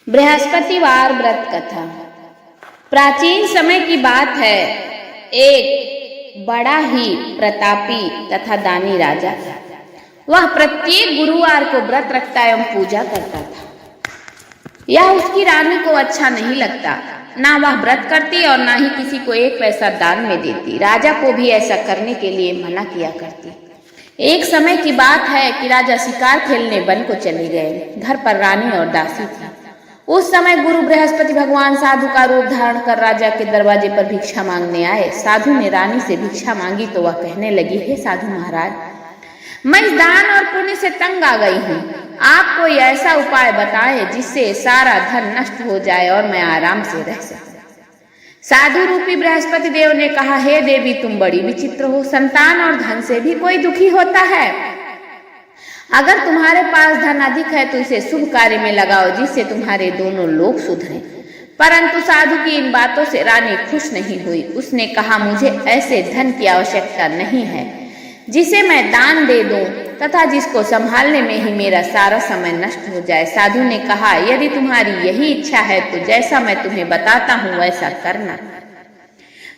बृहस्पतिवार व्रत कथा। प्राचीन समय की बात है। एक बड़ा ही प्रतापी तथा दानी राजा था। वह प्रत्येक गुरुवार को व्रत रखता एवं पूजा करता था। यह उसकी रानी को अच्छा नहीं लगता। ना वह व्रत करती और ना ही किसी को एक पैसा दान में देती। राजा को भी ऐसा करने के लिए मना किया करती। एक समय की बात है कि राजा शिकार खेलने वन को चले गए। घर पर रानी और दासी थी। उस समय गुरु बृहस्पति भगवान साधु का रूप धारण कर राजा के दरवाजे पर भिक्षा मांगने आए। साधु ने रानी से भिक्षा मांगी तो वह कहने लगी, हे साधु महाराज, मैं इस दान और पुण्य से तंग आ गई हूँ। आप कोई ऐसा उपाय बताएं जिससे सारा धन नष्ट हो जाए और मैं आराम से रह सकूं। साधु रूपी बृहस्पति देव ने कहा, हे देवी, तुम बड़ी विचित्र हो। संतान और धन से भी कोई दुखी होता है। अगर तुम्हारे पास धन अधिक है तो इसे शुभ कार्य में लगाओ जिससे तुम्हारे दोनों लोग सुधरें। परंतु साधु की इन बातों से रानी खुश नहीं हुई। उसने कहा, मुझे ऐसे धन की आवश्यकता नहीं है जिसे मैं दान दे दूं तथा जिसको संभालने में ही मेरा सारा समय नष्ट हो जाए। साधु ने कहा, यदि तुम्हारी यही इच्छा है तो जैसा मैं तुम्हें बताता हूं वैसा करना।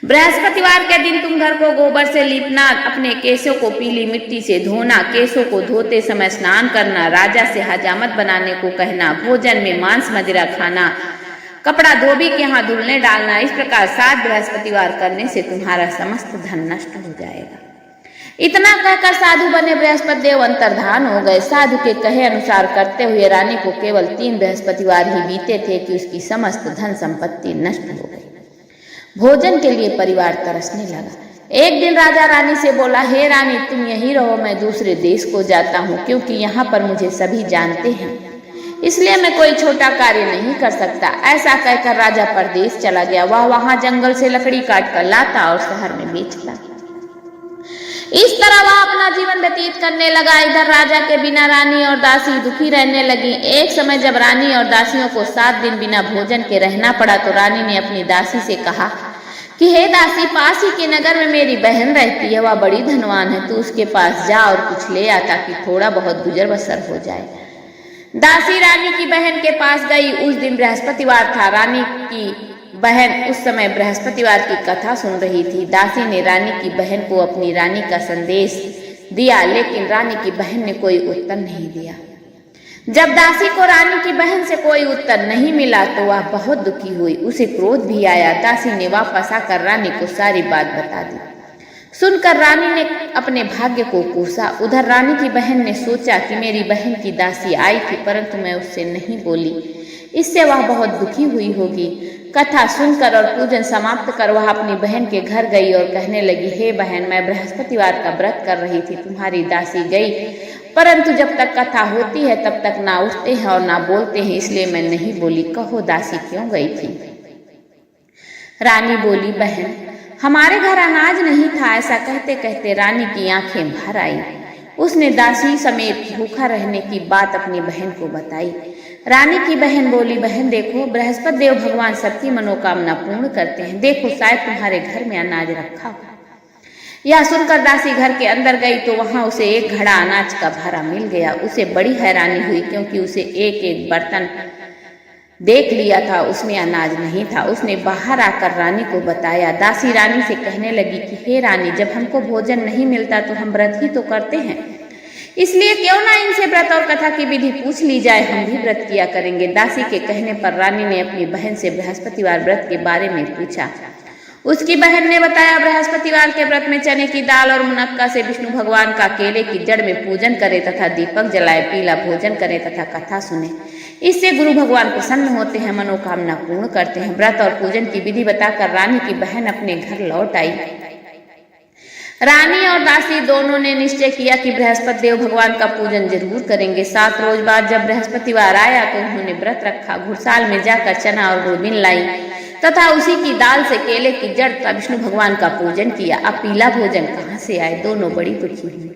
बृहस्पतिवार के दिन तुम घर को गोबर से लीपना, अपने केशों को पीली मिट्टी से धोना, केशों को धोते समय स्नान करना, राजा से हजामत बनाने को कहना, भोजन में मांस मदिरा खाना, कपड़ा धोबी के यहाँ धुलने डालना। इस प्रकार 7 बृहस्पतिवार करने से तुम्हारा समस्त धन नष्ट हो जाएगा। इतना कहकर साधु बने बृहस्पति देव अंतर्धान हो गए। साधु के कहे अनुसार करते हुए रानी को केवल 3 बृहस्पतिवार ही बीते थे कि उसकी समस्त धन संपत्ति नष्ट हो गई। भोजन के लिए परिवार तरसने लगा। एक दिन राजा रानी से बोला, हे रानी, तुम यहीं रहो, मैं दूसरे देश को जाता हूँ, क्योंकि यहाँ पर मुझे सभी जानते हैं, इसलिए मैं कोई छोटा कार्य नहीं कर सकता। ऐसा कहकर राजा परदेश चला गया। वह वहां जंगल से लकड़ी काट कर लाता और शहर में बेचता। इस तरह वह अपना जीवन व्यतीत करने लगा। इधर राजा के बिना रानी और दासी दुखी रहने लगी। एक समय जब रानी और दासियों को 7 दिन बिना भोजन के रहना पड़ा तो रानी ने अपनी दासी से कहा कि हे दासी, पास ही के नगर में मेरी बहन रहती है, वह बड़ी धनवान है, तू उसके पास जा और कुछ ले आ ताकि थोड़ा बहुत गुजर बसर हो जाए। दासी रानी की बहन के पास गई। उस दिन बृहस्पतिवार था। रानी की बहन उस समय बृहस्पतिवार की कथा सुन रही थी। दासी ने रानी की बहन को अपनी रानी का संदेश दिया, लेकिन रानी की बहन ने कोई उत्तर नहीं दिया। जब दासी को रानी की बहन से कोई उत्तर नहीं मिला तो वह बहुत दुखी हुई। उसे क्रोध भी आया। दासी ने वापस आकर रानी को सारी बात बता दी। सुनकर रानी ने अपने भाग्य को कोसा। उधर रानी की बहन ने सोचा कि मेरी बहन की दासी आई थी, परंतु मैं उससे नहीं बोली, इससे वह बहुत दुखी हुई होगी। कथा सुनकर और पूजन समाप्त कर वह अपनी बहन के घर गई और कहने लगी, हे बहन, मैं बृहस्पतिवार का व्रत कर रही थी, तुम्हारी दासी गई, परंतु जब तक कथा होती है तब तक ना उठते हैं और ना बोलते हैं, इसलिए मैं नहीं बोली। कहो दासी क्यों गई थी? रानी बोली, बहन, हमारे घर अनाज नहीं था। ऐसा कहते कहते रानी की आंखें भर आई। उसने दासी समेत भूखा रहने की बात अपनी बहन को बताई। रानी की बहन बोली, बहन देखो, बृहस्पति देव भगवान सबकी मनोकामना पूर्ण करते हैं। देखो, शायद तुम्हारे घर में अनाज रखा हो। यह सुनकर दासी घर के अंदर गई तो वहां उसे एक घड़ा अनाज का भरा मिल गया। उसे बड़ी हैरानी हुई क्योंकि उसे एक एक बर्तन देख लिया था, उसमें अनाज नहीं था। उसने बाहर आकर रानी को बताया। दासी रानी से कहने लगी कि हे रानी, जब हमको भोजन नहीं मिलता तो हम व्रत ही तो करते हैं, इसलिए क्यों ना इनसे व्रत और कथा की विधि पूछ ली जाए, हम भी व्रत किया करेंगे। दासी के कहने पर रानी ने अपनी बहन से बृहस्पतिवार व्रत के बारे में पूछा। उसकी बहन ने बताया, बृहस्पतिवार के व्रत में चने की दाल और मुनक्का से विष्णु भगवान का केले की जड़ में पूजन करे तथा दीपक जलाए, पीला भोजन करे तथा कथा सुने। इससे गुरु भगवान प्रसन्न होते हैं, मनोकामना पूर्ण करते हैं। व्रत और पूजन की विधि बताकर रानी की बहन अपने घर लौट आई। रानी और दासी दोनों ने निश्चय किया कि बृहस्पति देव भगवान का पूजन जरूर करेंगे। 7 रोज बाद जब बृहस्पतिवार आया तो उन्होंने व्रत रखा। घुड़साल में जाकर चना और गुड़ बीन लाई तथा उसी की दाल से केले की जड़ तथा विष्णु भगवान का पूजन किया। अब पीला भोजन कहाँ से आए? दोनों बड़ी दुखी हुई,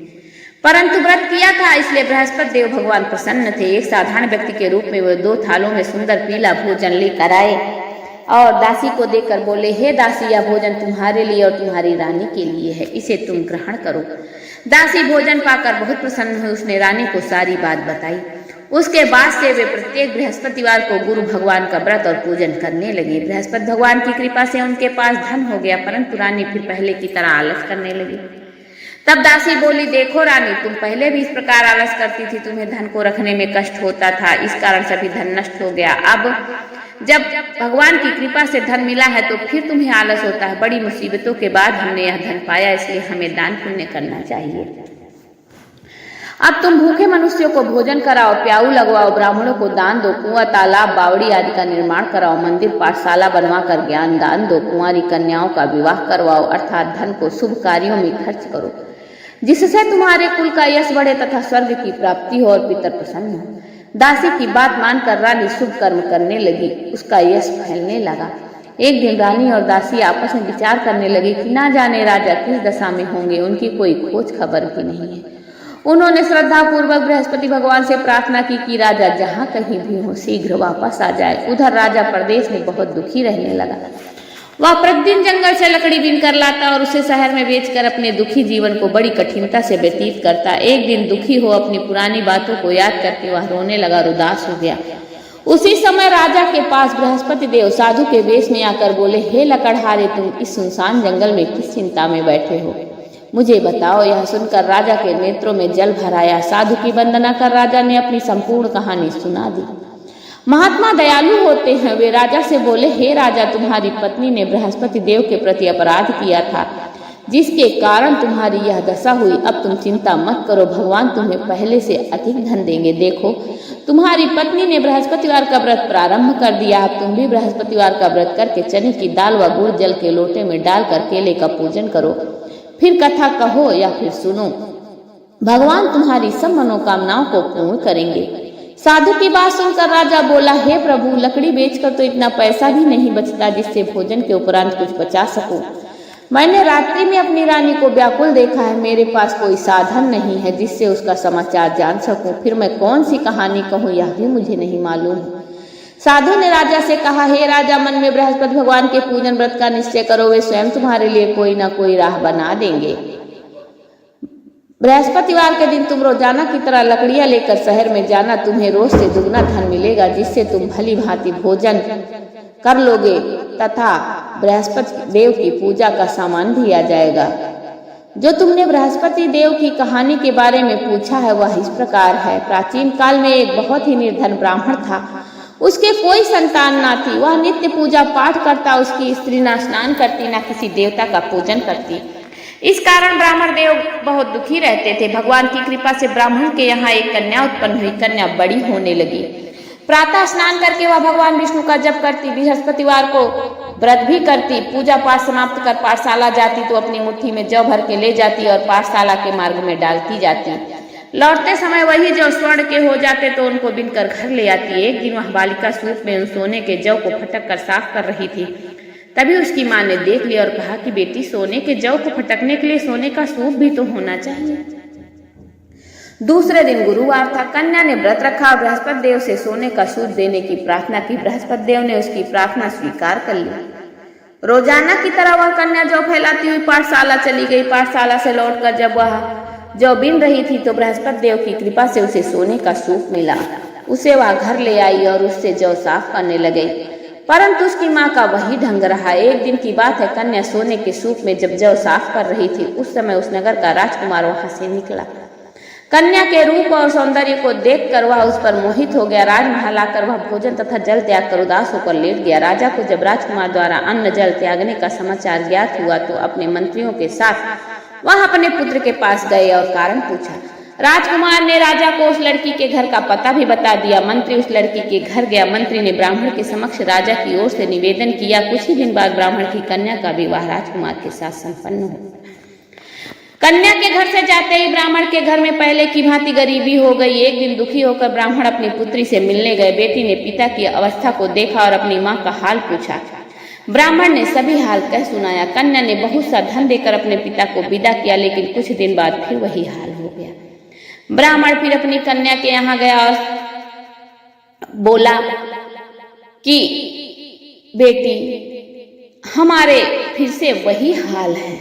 परंतु व्रत किया था इसलिए बृहस्पति देव भगवान प्रसन्न थे। एक साधारण व्यक्ति के रूप में वे 2 थालों में सुंदर पीला भोजन लेकर आए और दासी को देकर बोले, हे दासी, यह भोजन तुम्हारे लिए और तुम्हारी रानी के लिए है, इसे तुम ग्रहण करो। दासी भोजन पाकर बहुत प्रसन्न हुई। उसने रानी को सारी बात बताई। उसके बाद से वे प्रत्येक बृहस्पतिवार को गुरु भगवान का व्रत और पूजन करने लगी। बृहस्पति भगवान की कृपा से उनके पास धन हो गया, परंतु रानी फिर पहले की तरह आलस करने लगी। तब दासी बोली, देखो रानी, तुम पहले भी इस प्रकार आलस करती थी, तुम्हें धन को रखने में कष्ट होता था, इस कारण सभी धन नष्ट हो गया। अब जब भगवान की कृपा से धन मिला है तो फिर तुम्हें आलस होता है। बड़ी मुसीबतों के बाद हमने यह धन पाया, इसलिए हमें दान पुण्य करना चाहिए। अब तुम भूखे मनुष्यों को भोजन कराओ, प्याऊ लगवाओ, ब्राह्मणों को दान दो, कुआं, तालाब, बावड़ी आदि का निर्माण कराओ, मंदिर, पाठशाला बनवा कर ज्ञान दान दो, कुंवारी कन्याओं का विवाह करवाओ, अर्थात धन को शुभ कार्यों में खर्च करो, जिससे तुम्हारे कुल का यश बढ़े तथा स्वर्ग की प्राप्ति हो और पितर प्रसन्न हो। दासी की बात मानकर रानी शुभ कर्म करने लगी, उसका यश फैलने लगा। एक दिन रानी और दासी आपस में विचार करने लगी कि ना जाने राजा किस दशा में होंगे, उनकी कोई खोज खबर भी नहीं है। उन्होंने श्रद्धा पूर्वक बृहस्पति भगवान से प्रार्थना की कि राजा जहाँ कहीं भी हो शीघ्र वापस आ जाए। उधर राजा प्रदेश में बहुत दुखी रहने लगा। वह प्रतिदिन जंगल से लकड़ी बीन कर लाता और उसे शहर में बेचकर अपने दुखी जीवन को बड़ी कठिनता से व्यतीत करता। एक दिन दुखी हो अपनी पुरानी बातों को याद करके वह रोने लगा, उदास हो गया। उसी समय राजा के पास बृहस्पति देव साधु के वेश में आकर बोले, हे लकड़हारे, तुम इस सुनसान जंगल में किस चिंता में बैठे हो, मुझे बताओ। यह सुनकर राजा के नेत्रों में जल भर आया। साधु की वंदना कर राजा ने अपनी संपूर्ण कहानी सुना दी। महात्मा दयालु होते हैं। वे राजा से बोले, हे राजा, तुम्हारी पत्नी ने बृहस्पति देव के प्रति अपराध किया था, जिसके कारण तुम्हारी यह दशा हुई। अब तुम चिंता मत करो, भगवान तुम्हें पहले से अधिक धन देंगे। देखो, तुम्हारी पत्नी ने बृहस्पतिवार का व्रत प्रारंभ कर दिया। अब तुम भी बृहस्पतिवार का व्रत करके चने की दाल व गुड़ जल के लोटे में डालकर केले का पूजन करो, फिर कथा कहो या फिर सुनो, भगवान तुम्हारी सब मनोकामनाओं को पूर्ण करेंगे। साधु की बात सुनकर राजा बोला, हे प्रभु, लकड़ी बेचकर तो इतना पैसा भी नहीं बचता जिससे भोजन के उपरांत कुछ बचा सकूं। मैंने रात्रि में अपनी रानी को व्याकुल देखा है, मेरे पास कोई साधन नहीं है जिससे उसका समाचार जान सकूं। फिर मैं कौन सी कहानी कहूं, यह भी मुझे नहीं मालूम। साधु ने राजा से कहा, हे राजा, मन में बृहस्पति भगवान के पूजन व्रत का निश्चय करो, वे स्वयं तुम्हारे लिए कोई ना कोई राह बना देंगे। बृहस्पतिवार के दिन तुम रोजाना की तरह लकड़ियां लेकर शहर में जाना, तुम्हें रोज से दुगना धन मिलेगा, जिससे तुम भली भांति भोजन कर लोगे तथा बृहस्पति देव की पूजा का सामान भी आ जाएगा। जो तुमने बृहस्पति देव की कहानी के बारे में पूछा है वह इस प्रकार है। प्राचीन काल में एक बहुत ही निर्धन ब्राह्मण था, उसके कोई संतान ना थी। वह नित्य पूजा पाठ करता, उसकी स्त्री ना स्नान करती, ना किसी देवता का पूजन करती। इस कारण ब्राह्मण देव बहुत दुखी रहते थे। भगवान की कृपा से ब्राह्मण के यहाँ एक कन्या उत्पन्न हुई। कन्या बड़ी होने लगी। प्रातः स्नान करके वह भगवान विष्णु का जप करती, बृहस्पतिवार को व्रत भी करती, पूजा पाठ समाप्त कर पाठशाला जाती तो अपनी मुट्ठी में जौ भर के ले जाती और पाठशाला के मार्ग में डालती जाती। लौटते समय वही जौ स्वर्ण के हो जाते तो उनको बिनकर घर ले आती। एक दिन वह बालिका सूप में उन सोने के जौ को फटक कर साफ कर रही थी। तभी उसकी माँ ने देख लिया और कहा कि बेटी, सोने के जौ को फटकने के लिए सोने का सूप भी तो होना चाहिए। दूसरे दिन गुरुवार था। कन्या ने व्रत रखा और बृहस्पति देव से सोने का सूप देने की प्रार्थना की। बृहस्पति देव ने उसकी प्रार्थना स्वीकार कर ली। रोजाना की तरह वह कन्या जौ फैलाती हुई पाठशाला चली गई। पाठशाला से लौटकर जब वह जौ बीन रही थी तो बृहस्पति देव की कृपा से उसे सोने का सूप मिला। उसे वह घर ले आई और उससे जौ साफ करने लगे, परंतु उसकी माँ का वही ढंग रहा। एक दिन की बात है, कन्या सोने के सूप में जब जौ साफ कर रही थी, उस समय उस नगर का राजकुमार वहां से निकला। कन्या के रूप और सौंदर्य को देखकर वह उस पर मोहित हो गया। राजमहल आकर वह भोजन तथा जल त्याग कर उदास होकर लेट गया। राजा को जब राजकुमार द्वारा अन्न जल त्यागने का समाचार ज्ञात हुआ तो अपने मंत्रियों के साथ वह अपने पुत्र के पास गए और कारण पूछा। राजकुमार ने राजा को उस लड़की के घर का पता भी बता दिया। मंत्री उस लड़की के घर गया। मंत्री ने ब्राह्मण के समक्ष राजा की ओर से निवेदन किया। कुछ ही दिन बाद ब्राह्मण की कन्या का विवाह राजकुमार के साथ संपन्न हुआ। कन्या के घर से जाते ही ब्राह्मण के घर में पहले की भांति गरीबी हो गई। एक दिन दुखी होकर ब्राह्मण अपनी पुत्री से मिलने गए। बेटी ने पिता की अवस्था को देखा और अपनी माँ का हाल पूछा। ब्राह्मण ने सभी हाल कह सुनाया। कन्या ने बहुत सा धन देकर अपने पिता को विदा किया, लेकिन कुछ दिन बाद फिर वही हाल हो गया। ब्राह्मण फिर अपनी कन्या के यहाँ गया और बोला कि बेटी, हमारे फिर से वही हाल है।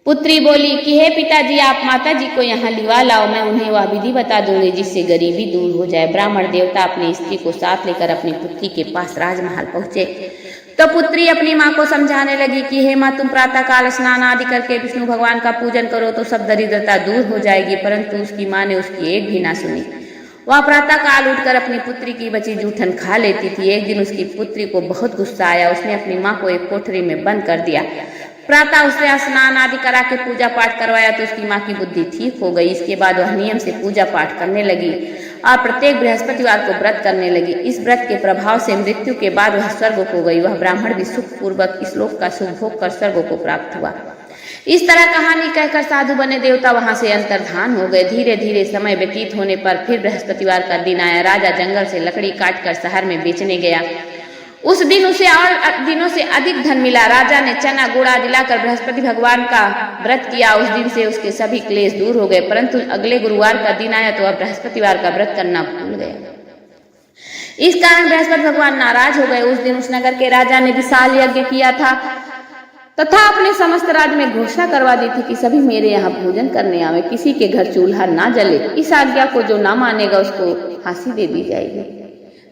पुत्री बोली कि हे पिताजी, आप माता जी को यहाँ लिवा लाओ, मैं उन्हें वह विधि बता दूंगी जिससे गरीबी दूर हो जाए। ब्राह्मण देवता अपनी स्त्री को साथ लेकर अपनी पुत्री के पास राजमहल पहुंचे तो पुत्री अपनी माँ को समझाने लगी कि हे माँ, तुम प्रातः काल स्नान आदि करके विष्णु भगवान का पूजन करो तो सब दरिद्रता दूर हो जाएगी। परंतु उसकी माँ ने उसकी एक भी ना सुनी। वह प्रातः काल उठकर अपनी पुत्री की बची जूठन खा लेती थी। एक दिन उसकी पुत्री को बहुत गुस्सा आया। उसने अपनी माँ को एक कोठरी में बंद कर दिया। प्रातः उससे स्नान आदि करा के पूजा पाठ करवाया तो उसकी माँ की बुद्धि ठीक हो गई। इसके बाद वह नियम से पूजा पाठ करने लगी और प्रत्येक बृहस्पतिवार को व्रत करने लगी। इस व्रत के प्रभाव से मृत्यु के बाद वह स्वर्ग को गई। वह ब्राह्मण भी सुख पूर्वक इस लोक का सुख भोग कर स्वर्ग को प्राप्त हुआ। इस तरह कहानी कहकर साधु बने देवता वहां से अंतर्धान हो गए। धीरे धीरे समय व्यतीत होने पर फिर बृहस्पतिवार का दिन आया। राजा जंगल से लकड़ी काटकर शहर में बेचने गया। उस दिन उसे और दिनों से अधिक धन मिला। राजा ने चना गुड़ आदि लाकर बृहस्पति भगवान का व्रत किया। उस दिन से उसके सभी क्लेश दूर हो गए। परंतु अगले गुरुवार का दिन आया तो वह बृहस्पतिवार का व्रत करना भूल गया। इस कारण बृहस्पति भगवान नाराज हो गए। उस दिन उस नगर के राजा ने विशाल यज्ञ किया था तथा अपने समस्त राज्य में घोषणा करवा दी थी कि सभी मेरे यहाँ भोजन करने आवे, किसी के घर चूल्हा ना जले। इस आज्ञा को जो ना मानेगा उसको फांसी दे दी जाएगी।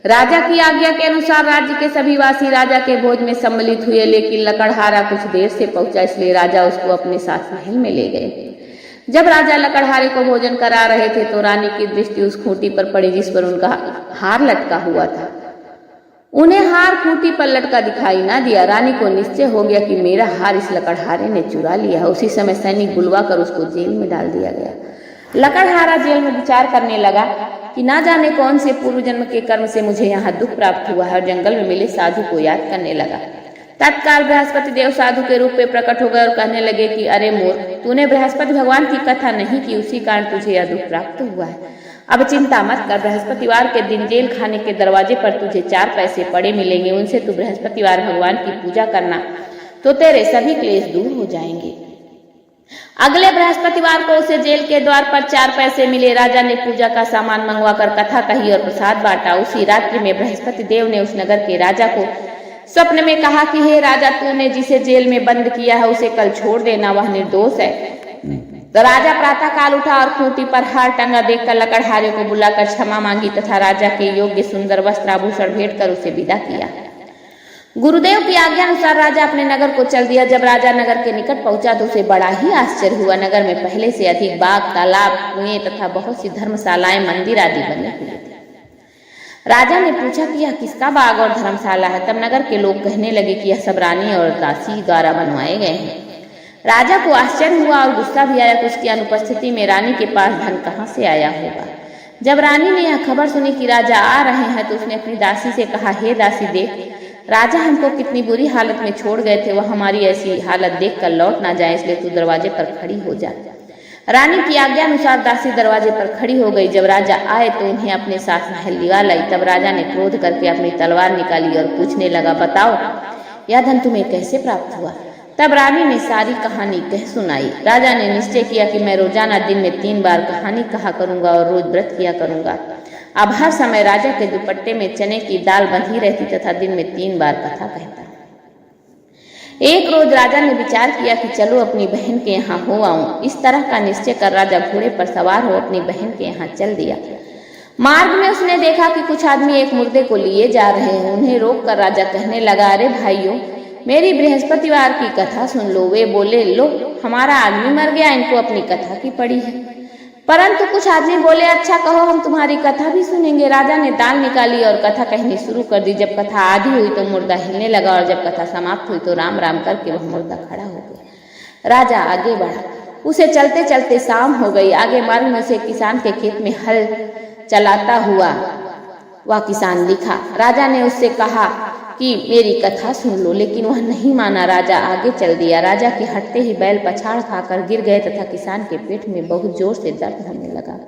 राजा की आज्ञा के अनुसार राज्य के सभी वासी राजा के भोज में सम्मिलित हुए, लेकिन लकड़हारा कुछ देर से पहुंचा, इसलिए राजा उसको अपने साथ महल में ले गए। जब राजा लकड़हारे को भोजन करा रहे थे तो रानी की दृष्टि उस खूंटी पर पड़ी जिस पर उनका हार लटका हुआ था। उन्हें हार खूंटी पर लटका दिखाई ना दिया। रानी को निश्चय हो गया कि मेरा हार इस लकड़हारे ने चुरा लिया। उसी समय सैनिक बुलवा कर उसको जेल में डाल दिया गया। लकड़हारा जेल में विचार करने लगा कि ना जाने कौन से पूर्व जन्म के कर्म से मुझे यहाँ दुख प्राप्त हुआ है, और जंगल में मिले साधु को याद करने लगा। तत्काल बृहस्पति देव साधु के रूप में प्रकट हो गए और कहने लगे कि अरे मूर्ख, तूने बृहस्पति भगवान की कथा नहीं की, उसी कारण तुझे यह दुख प्राप्त हुआ है। अब चिंता मत कर, बृहस्पतिवार के दिन जेल खाने के दरवाजे पर तुझे 4 पैसे पड़े मिलेंगे। उनसे तू बृहस्पतिवार भगवान की पूजा करना तो तेरे सभी क्लेश दूर हो जाएंगे। अगले बृहस्पतिवार को उसे जेल के द्वार पर 4 पैसे मिले। राजा ने पूजा का सामान मंगवाकर कथा कही और प्रसाद बांटा। उसी रात्रि में बृहस्पति देव ने उस नगर के राजा को स्वप्न में कहा कि हे राजा, तूने जिसे जेल में बंद किया है उसे कल छोड़ देना, वह निर्दोष है। तो राजा प्रातः काल उठा और खूंटी पर हार टंगा देखकर लकड़हारे को बुलाकर क्षमा मांगी तथा राजा के योग्य सुंदर वस्त्र आभूषण भेंट कर उसे विदा किया। गुरुदेव की आज्ञा अनुसार राजा अपने नगर को चल दिया। जब राजा नगर के निकट पहुंचा तो उसे बड़ा ही आश्चर्य हुआ। नगर में पहले से अधिक बाग, तालाब, कुएं तथा बहुत सी धर्मशालाएं, मंदिर आदि बने हुए थे। राजा ने पूछा कि यह किसका बाग और धर्मशाला है। तब नगर के लोग कहने लगे कि यह सब रानी और दासी द्वारा बनवाए गए हैं। राजा को आश्चर्य हुआ और गुस्सा भी आया कि उसकी अनुपस्थिति में रानी के पास धन कहाँ से आया होगा। जब रानी ने यह खबर सुनी कि राजा आ रहे हैं तो उसने अपनी दासी से कहा, हे दासी, देख राजा हमको कितनी बुरी हालत में छोड़ गए थे, वह हमारी ऐसी हालत देखकर लौट ना जाए, इसलिए तू दरवाजे पर खड़ी हो जा। रानी की आज्ञा अनुसार दासी दरवाजे पर खड़ी हो गई। जब राजा आए तो उन्हें अपने साथ महल लिवा लाई। तब राजा ने क्रोध करके अपनी तलवार निकाली और पूछने लगा, बताओ यह धन तुम्हें कैसे प्राप्त हुआ। तब रानी ने सारी कहानी कह सुनाई। राजा ने निश्चय किया कि मैं रोजाना दिन में 3 बार कहानी कहा करूंगा और रोज व्रत किया करूंगा। अब हर समय राजा के दुपट्टे में चने की दाल बंधी रहती तथा दिन में 3 बार कथा कहता। एक रोज राजा ने विचार किया कि चलो अपनी बहन के यहाँ हो आऊं। इस तरह का निश्चय कर राजा घोड़े पर सवार हो अपनी बहन के यहाँ चल दिया। मार्ग में उसने देखा कि कुछ आदमी एक मुर्दे को लिए जा रहे हैं। उन्हें रोक कर राजा कहने लगा, अरे भाइयों, मेरी बृहस्पतिवार की कथा सुन लो। वे बोले, लो हमारा आदमी मर गया, इनको अपनी कथा की पड़ी है। परंतु कुछ आदमी बोले, अच्छा कहो, हम तुम्हारी कथा भी सुनेंगे। राजा ने दाल निकाली और कथा कहनी शुरू कर दी। जब कथा आधी हुई तो मुर्दा हिलने लगा और जब कथा समाप्त हुई तो राम राम करके वह मुर्दा खड़ा हो गया। राजा आगे बढ़ा। उसे चलते चलते शाम हो गई। आगे मार्ग में से किसान के खेत में हल चलाता हुआ वह किसान दिखा। राजा ने उससे कहा कि मेरी कथा सुन लो, लेकिन वह नहीं माना। राजा आगे चल दिया। राजा के हटते ही बैल पछाड़ खाकर गिर गए तथा किसान के पेट में बहुत जोर से दर्द होने लगा।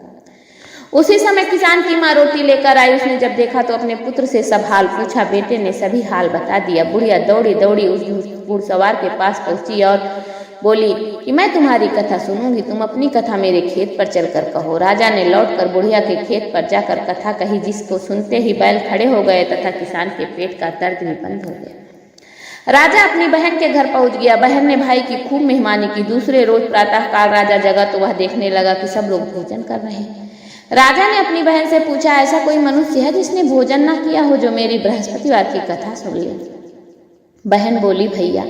उसी समय किसान की माँ रोटी लेकर आई। उसने जब देखा तो अपने पुत्र से सब हाल पूछा। बेटे ने सभी हाल बता दिया। बुढ़िया दौड़ी दौड़ी उस घुड़सवार के पास पहुंची और बोली कि मैं तुम्हारी कथा सुनूंगी, तुम अपनी कथा मेरे खेत पर चलकर कहो। राजा ने लौटकर बुढ़िया के खेत पर जाकर कथा कही, जिसको सुनते ही बैल खड़े हो गए तथा किसान के पेट का दर्द भी बंद हो गया। राजा अपनी बहन के घर पहुंच गया। बहन ने भाई की खूब मेहमानी की। दूसरे रोज प्रातःकाल राजा जगा तो वह देखने लगा कि सब लोग भोजन कर रहे हैं। राजा ने अपनी बहन से पूछा, ऐसा कोई मनुष्य है जिसने भोजन ना किया हो, जो मेरी बृहस्पतिवार की कथा सुन ले? बहन बोली, भैया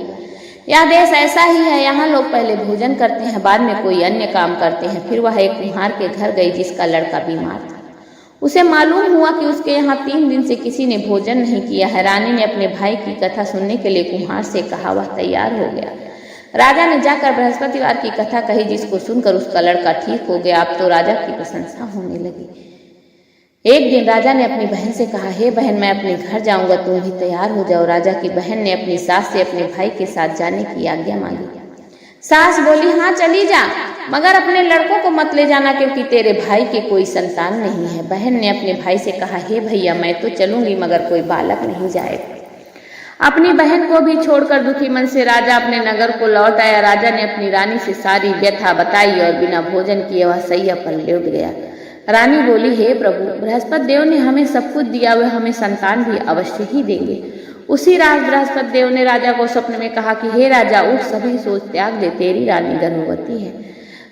यह देश ऐसा ही है, यहाँ लोग पहले भोजन करते हैं, बाद में कोई अन्य काम करते हैं। फिर वह एक कुम्हार के घर गई जिसका लड़का बीमार था। उसे मालूम हुआ कि उसके यहाँ 3 दिन से किसी ने भोजन नहीं किया है। रानी ने अपने भाई की कथा सुनने के लिए कुम्हार से कहा। वह तैयार हो गया। राजा ने जाकर बृहस्पतिवार की कथा कही, जिसको सुनकर उसका लड़का ठीक हो गया। अब तो राजा की प्रशंसा होने लगी। एक दिन राजा ने अपनी बहन से कहा, हे बहन, मैं अपने घर जाऊंगा, तुम भी तैयार हो जाओ। राजा की बहन ने अपनी सास से अपने भाई के साथ जाने की आज्ञा मांगी। सास बोली, हाँ चली जा, मगर अपने लड़कों को मत ले जाना, क्योंकि तेरे भाई के कोई संतान नहीं है। बहन ने अपने भाई से कहा, हे भैया, मैं तो चलूंगी, मगर कोई बालक नहीं जाएगा। अपनी बहन को भी छोड़कर दुखी मन से राजा अपने नगर को लौट आया। राजा ने अपनी रानी से सारी व्यथा बताई और बिना भोजन किए वह सैया पर लेट गया। रानी बोली, हे प्रभु, बृहस्पति देव ने हमें सब कुछ दिया, वे हमें संतान भी अवश्य ही देंगे। उसी रात बृहस्पति देव ने राजा को स्वप्न में कहा कि हे राजा, उठ, सभी सोच त्याग दे, तेरी रानी गर्भवती है।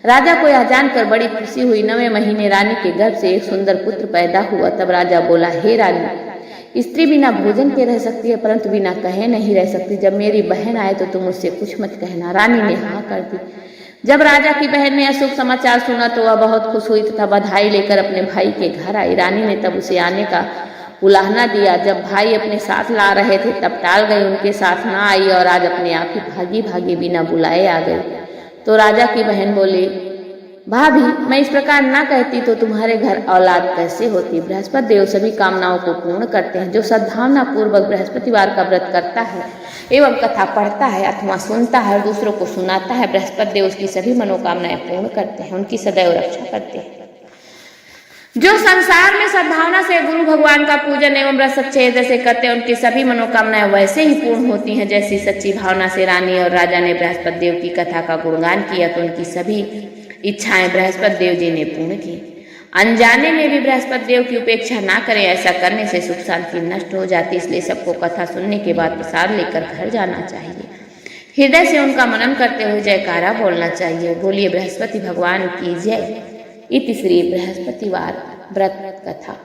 राजा को यह जानकर बड़ी खुशी हुई। 9वें महीने रानी के गर्भ से एक सुंदर पुत्र पैदा हुआ। तब राजा बोला, हे रानी, स्त्री बिना भोजन के रह सकती है, परंतु बिना कहे नहीं रह सकती। जब मेरी बहन आए तो तुम उससे कुछ मत कहना। रानी ने हाँ कर दी। जब राजा की बहन ने अशुभ समाचार सुना तो वह बहुत खुश हुई तथा बधाई लेकर अपने भाई के घर आई। रानी ने तब उसे आने का उलाहना दिया। जब भाई अपने साथ ला रहे थे तब टाल गई, उनके साथ ना आई और आज अपने आप ही भागी भागी बिना बुलाए आ गई। तो राजा की बहन बोली, भाभी, मैं इस प्रकार ना कहती तो तुम्हारे घर औलाद कैसे होती? बृहस्पति देव सभी कामनाओं को पूर्ण करते हैं। जो सद्भावना पूर्वक बृहस्पतिवार का व्रत करता है एवं कथा पढ़ता है अथवा सुनता है और दूसरों को सुनाता है, बृहस्पति देव उसकी सभी मनोकामनाएं पूर्ण करते हैं, उनकी सदैव रक्षा करते हैं। जो संसार में सद्भावना से गुरु भगवान का पूजन एवं व्रत सच्चे हृदय से करते हैं, उनकी सभी मनोकामनाएं वैसे ही पूर्ण होती हैं जैसी सच्ची भावना से रानी और राजा ने बृहस्पति देव की कथा का गुणगान किया तो उनकी सभी इच्छाएं बृहस्पति देव जी ने पूर्ण की। अनजाने में भी बृहस्पति देव की उपेक्षा ना करें, ऐसा करने से सुख शांति नष्ट हो जाती। इसलिए सबको कथा सुनने के बाद प्रसाद लेकर घर जाना चाहिए। हृदय से उनका मनन करते हुए जयकारा बोलना चाहिए। बोलिए बृहस्पति भगवान की जय। इति श्री बृहस्पतिवार व्रत कथा।